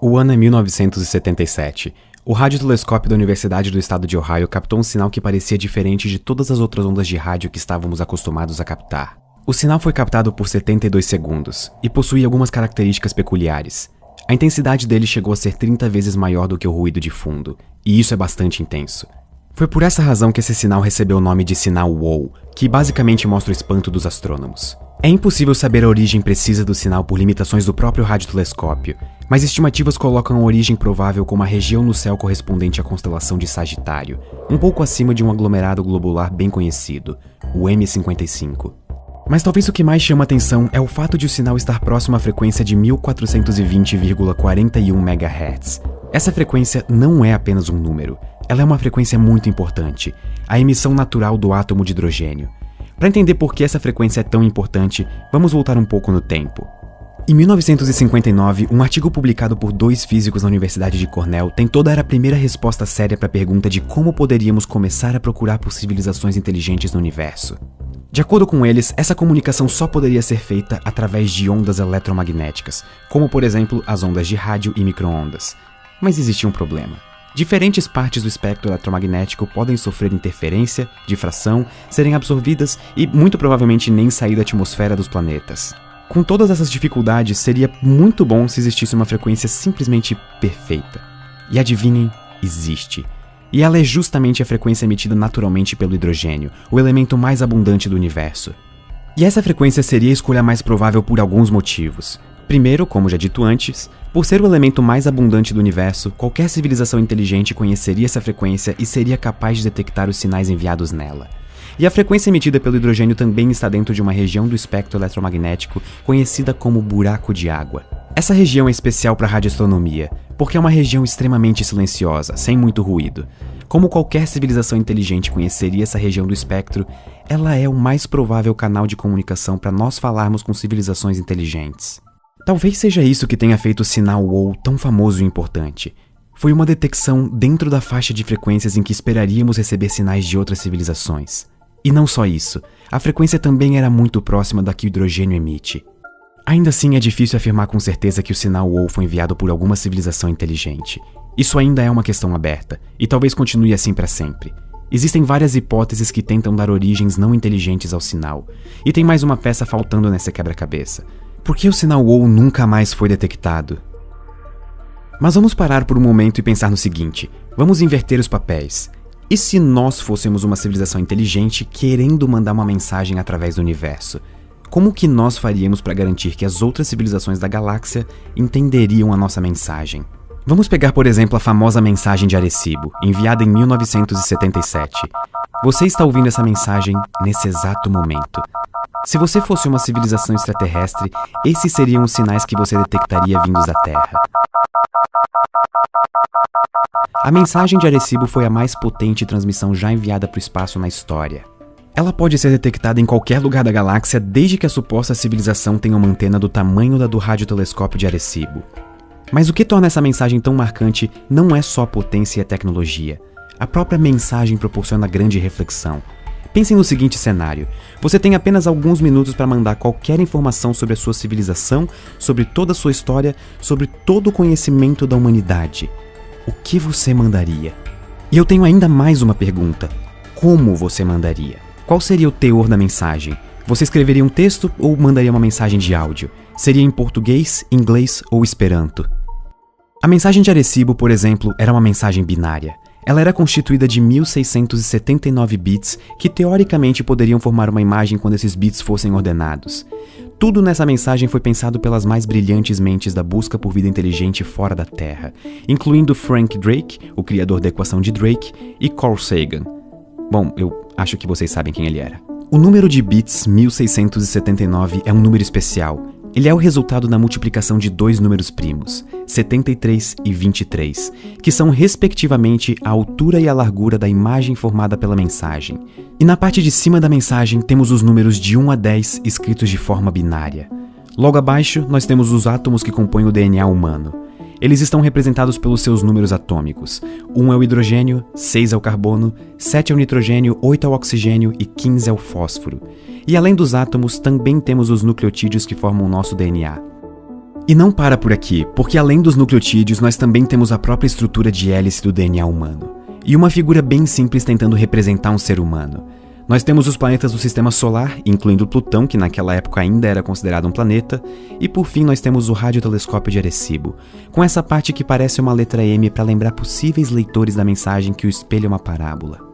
O ano é 1977. O radiotelescópio da Universidade do Estado de Ohio captou um sinal que parecia diferente de todas as outras ondas de rádio que estávamos acostumados a captar. O sinal foi captado por 72 segundos e possuía algumas características peculiares. A intensidade dele chegou a ser 30 vezes maior do que o ruído de fundo, e isso é bastante intenso. Foi por essa razão que esse sinal recebeu o nome de sinal WOW, que basicamente mostra o espanto dos astrônomos. É impossível saber a origem precisa do sinal por limitações do próprio radiotelescópio, mas estimativas colocam a origem provável como a região no céu correspondente à constelação de Sagitário, um pouco acima de um aglomerado globular bem conhecido, o M55. Mas talvez o que mais chama atenção é o fato de o sinal estar próximo à frequência de 1420,41 MHz. Essa frequência não é apenas um número, ela é uma frequência muito importante, a emissão natural do átomo de hidrogênio. Para entender por que essa frequência é tão importante, vamos voltar um pouco no tempo. Em 1959, um artigo publicado por 2 físicos na Universidade de Cornell tentou dar a primeira resposta séria para a pergunta de como poderíamos começar a procurar por civilizações inteligentes no universo. De acordo com eles, essa comunicação só poderia ser feita através de ondas eletromagnéticas, como por exemplo as ondas de rádio e micro-ondas. Mas existia um problema. Diferentes partes do espectro eletromagnético podem sofrer interferência, difração, serem absorvidas e muito provavelmente nem sair da atmosfera dos planetas. Com todas essas dificuldades, seria muito bom se existisse uma frequência simplesmente perfeita. E adivinhem, existe. E ela é justamente a frequência emitida naturalmente pelo hidrogênio, o elemento mais abundante do universo. E essa frequência seria a escolha mais provável por alguns motivos. Primeiro, como já dito antes, por ser o elemento mais abundante do universo, qualquer civilização inteligente conheceria essa frequência e seria capaz de detectar os sinais enviados nela. E a frequência emitida pelo hidrogênio também está dentro de uma região do espectro eletromagnético conhecida como buraco de água. Essa região é especial para a radioastronomia, porque é uma região extremamente silenciosa, sem muito ruído. Como qualquer civilização inteligente conheceria essa região do espectro, ela é o mais provável canal de comunicação para nós falarmos com civilizações inteligentes. Talvez seja isso que tenha feito o sinal WOW tão famoso e importante. Foi uma detecção dentro da faixa de frequências em que esperaríamos receber sinais de outras civilizações. E não só isso, a frequência também era muito próxima da que o hidrogênio emite. Ainda assim, é difícil afirmar com certeza que o sinal WOW foi enviado por alguma civilização inteligente. Isso ainda é uma questão aberta, e talvez continue assim para sempre. Existem várias hipóteses que tentam dar origens não inteligentes ao sinal, e tem mais uma peça faltando nessa quebra-cabeça. Por que o sinal WOW nunca mais foi detectado? Mas vamos parar por um momento e pensar no seguinte, vamos inverter os papéis. E se nós fôssemos uma civilização inteligente querendo mandar uma mensagem através do universo? Como que nós faríamos para garantir que as outras civilizações da galáxia entenderiam a nossa mensagem? Vamos pegar, por exemplo, a famosa mensagem de Arecibo, enviada em 1977. Você está ouvindo essa mensagem nesse exato momento. Se você fosse uma civilização extraterrestre, esses seriam os sinais que você detectaria vindos da Terra. A mensagem de Arecibo foi a mais potente transmissão já enviada para o espaço na história. Ela pode ser detectada em qualquer lugar da galáxia desde que a suposta civilização tenha uma antena do tamanho da do radiotelescópio de Arecibo. Mas o que torna essa mensagem tão marcante não é só a potência e a tecnologia. A própria mensagem proporciona grande reflexão. Pensem no seguinte cenário. Você tem apenas alguns minutos para mandar qualquer informação sobre a sua civilização, sobre toda a sua história, sobre todo o conhecimento da humanidade. O que você mandaria? E eu tenho ainda mais uma pergunta. Como você mandaria? Qual seria o teor da mensagem? Você escreveria um texto ou mandaria uma mensagem de áudio? Seria em português, inglês ou esperanto? A mensagem de Arecibo, por exemplo, era uma mensagem binária. Ela era constituída de 1679 bits que teoricamente poderiam formar uma imagem quando esses bits fossem ordenados. Tudo nessa mensagem foi pensado pelas mais brilhantes mentes da busca por vida inteligente fora da Terra, incluindo Frank Drake, o criador da equação de Drake, e Carl Sagan. Bom, eu acho que vocês sabem quem ele era. O número de bits 1679 é um número especial. Ele é o resultado da multiplicação de 2 números primos, 73 e 23, que são respectivamente a altura e a largura da imagem formada pela mensagem. E na parte de cima da mensagem temos os números de 1 a 10 escritos de forma binária. Logo abaixo nós temos os átomos que compõem o DNA humano. Eles estão representados pelos seus números atômicos. 1 é o hidrogênio, 6 é o carbono, 7 é o nitrogênio, 8 é o oxigênio e 15 é o fósforo. E além dos átomos, também temos os nucleotídeos que formam o nosso DNA. E não para por aqui, porque além dos nucleotídeos, nós também temos a própria estrutura de hélice do DNA humano. E uma figura bem simples tentando representar um ser humano. Nós temos os planetas do Sistema Solar, incluindo Plutão, que naquela época ainda era considerado um planeta, e por fim nós temos o radiotelescópio de Arecibo, com essa parte que parece uma letra M para lembrar possíveis leitores da mensagem que o espelho é uma parábola.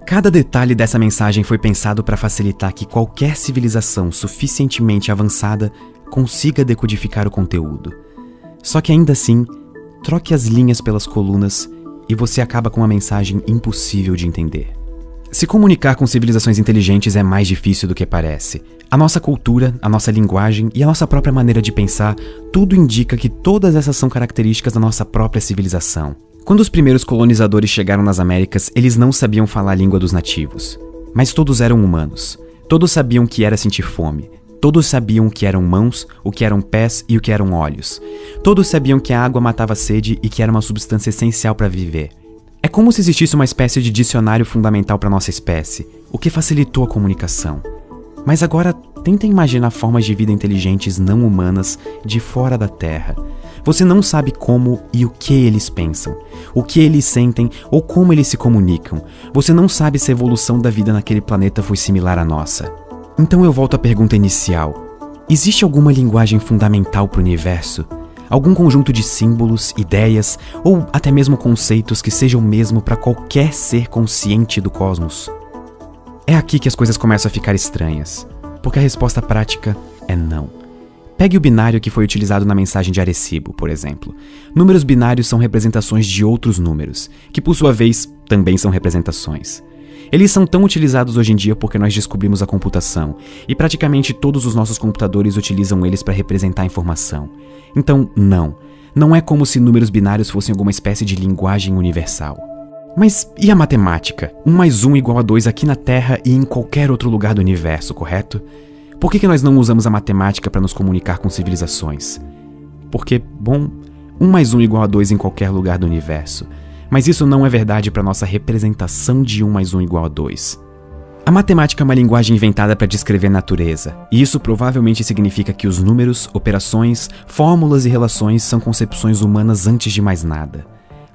Cada detalhe dessa mensagem foi pensado para facilitar que qualquer civilização suficientemente avançada consiga decodificar o conteúdo. Só que ainda assim, troque as linhas pelas colunas e você acaba com uma mensagem impossível de entender. Se comunicar com civilizações inteligentes é mais difícil do que parece. A nossa cultura, a nossa linguagem e a nossa própria maneira de pensar, tudo indica que todas essas são características da nossa própria civilização. Quando os primeiros colonizadores chegaram nas Américas, eles não sabiam falar a língua dos nativos. Mas todos eram humanos. Todos sabiam o que era sentir fome. Todos sabiam o que eram mãos, o que eram pés e o que eram olhos. Todos sabiam que a água matava a sede e que era uma substância essencial para viver. É como se existisse uma espécie de dicionário fundamental para nossa espécie, o que facilitou a comunicação. Mas agora, tenta imaginar formas de vida inteligentes não humanas de fora da Terra. Você não sabe como e o que eles pensam, o que eles sentem ou como eles se comunicam. Você não sabe se a evolução da vida naquele planeta foi similar à nossa. Então eu volto à pergunta inicial. Existe alguma linguagem fundamental para o universo? Algum conjunto de símbolos, ideias ou até mesmo conceitos que sejam o mesmo para qualquer ser consciente do cosmos? É aqui que as coisas começam a ficar estranhas, porque a resposta prática é não. Pegue o binário que foi utilizado na mensagem de Arecibo, por exemplo. Números binários são representações de outros números, que por sua vez também são representações. Eles são tão utilizados hoje em dia porque nós descobrimos a computação, e praticamente todos os nossos computadores utilizam eles para representar a informação. Então, não é como se números binários fossem alguma espécie de linguagem universal. Mas e a matemática? 1 mais 1 igual a 2 aqui na Terra e em qualquer outro lugar do universo, correto? Por que nós não usamos a matemática para nos comunicar com civilizações? Porque, bom, 1 mais 1 igual a 2 em qualquer lugar do universo. Mas isso não é verdade para nossa representação de 1 mais 1 igual a 2. A matemática é uma linguagem inventada para descrever a natureza, e isso provavelmente significa que os números, operações, fórmulas e relações são concepções humanas antes de mais nada.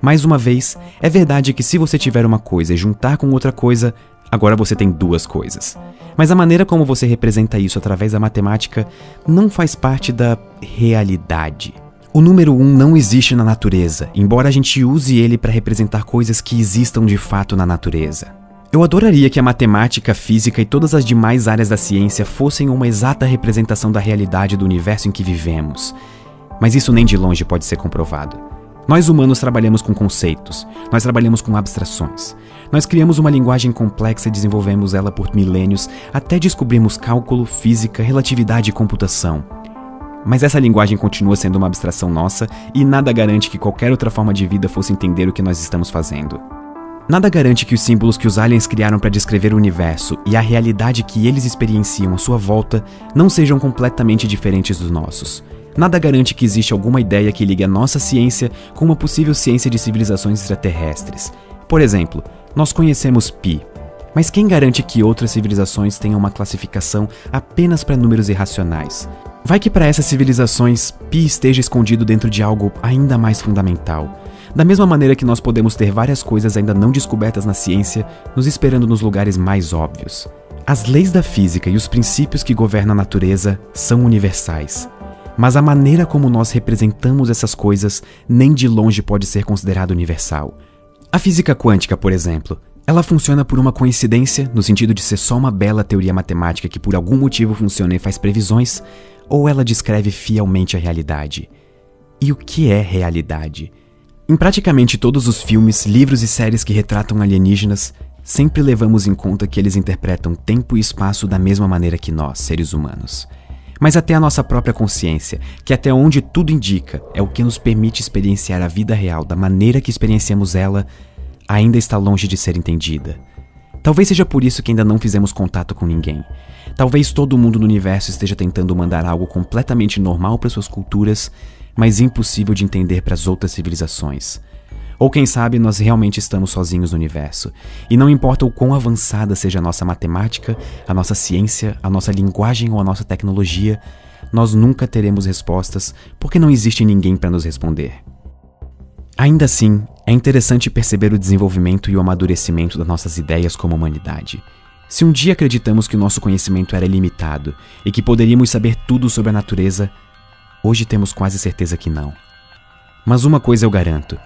Mais uma vez, é verdade que se você tiver uma coisa e juntar com outra coisa, agora você tem 2 coisas. Mas a maneira como você representa isso através da matemática não faz parte da realidade. O número 1 não existe na natureza, embora a gente use ele para representar coisas que existam de fato na natureza. Eu adoraria que a matemática, a física e todas as demais áreas da ciência fossem uma exata representação da realidade do universo em que vivemos. Mas isso nem de longe pode ser comprovado. Nós humanos trabalhamos com conceitos, nós trabalhamos com abstrações. Nós criamos uma linguagem complexa e desenvolvemos ela por milênios até descobrirmos cálculo, física, relatividade e computação. Mas essa linguagem continua sendo uma abstração nossa e nada garante que qualquer outra forma de vida fosse entender o que nós estamos fazendo. Nada garante que os símbolos que os aliens criaram para descrever o universo e a realidade que eles experienciam à sua volta não sejam completamente diferentes dos nossos. Nada garante que existe alguma ideia que ligue a nossa ciência com uma possível ciência de civilizações extraterrestres. Por exemplo, nós conhecemos Pi, mas quem garante que outras civilizações tenham uma classificação apenas para números irracionais? Vai que para essas civilizações, Pi esteja escondido dentro de algo ainda mais fundamental. Da mesma maneira que nós podemos ter várias coisas ainda não descobertas na ciência, nos esperando nos lugares mais óbvios. As leis da física e os princípios que governam a natureza são universais. Mas a maneira como nós representamos essas coisas nem de longe pode ser considerada universal. A física quântica, por exemplo, ela funciona por uma coincidência, no sentido de ser só uma bela teoria matemática que por algum motivo funciona e faz previsões, ou ela descreve fielmente a realidade? E o que é realidade? Em praticamente todos os filmes, livros e séries que retratam alienígenas, sempre levamos em conta que eles interpretam tempo e espaço da mesma maneira que nós, seres humanos. Mas até a nossa própria consciência, que até onde tudo indica é o que nos permite experienciar a vida real da maneira que experienciamos ela, ainda está longe de ser entendida. Talvez seja por isso que ainda não fizemos contato com ninguém. Talvez todo mundo no universo esteja tentando mandar algo completamente normal para suas culturas, mas impossível de entender para as outras civilizações. Ou quem sabe nós realmente estamos sozinhos no universo, e não importa o quão avançada seja a nossa matemática, a nossa ciência, a nossa linguagem ou a nossa tecnologia, nós nunca teremos respostas porque não existe ninguém para nos responder. Ainda assim, é interessante perceber o desenvolvimento e o amadurecimento das nossas ideias como humanidade. Se um dia acreditamos que o nosso conhecimento era ilimitado e que poderíamos saber tudo sobre a natureza, hoje temos quase certeza que não. Mas uma coisa eu garanto: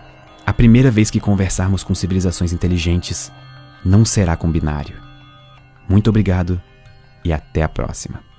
a primeira vez que conversarmos com civilizações inteligentes, não será com binário. Muito obrigado e até a próxima.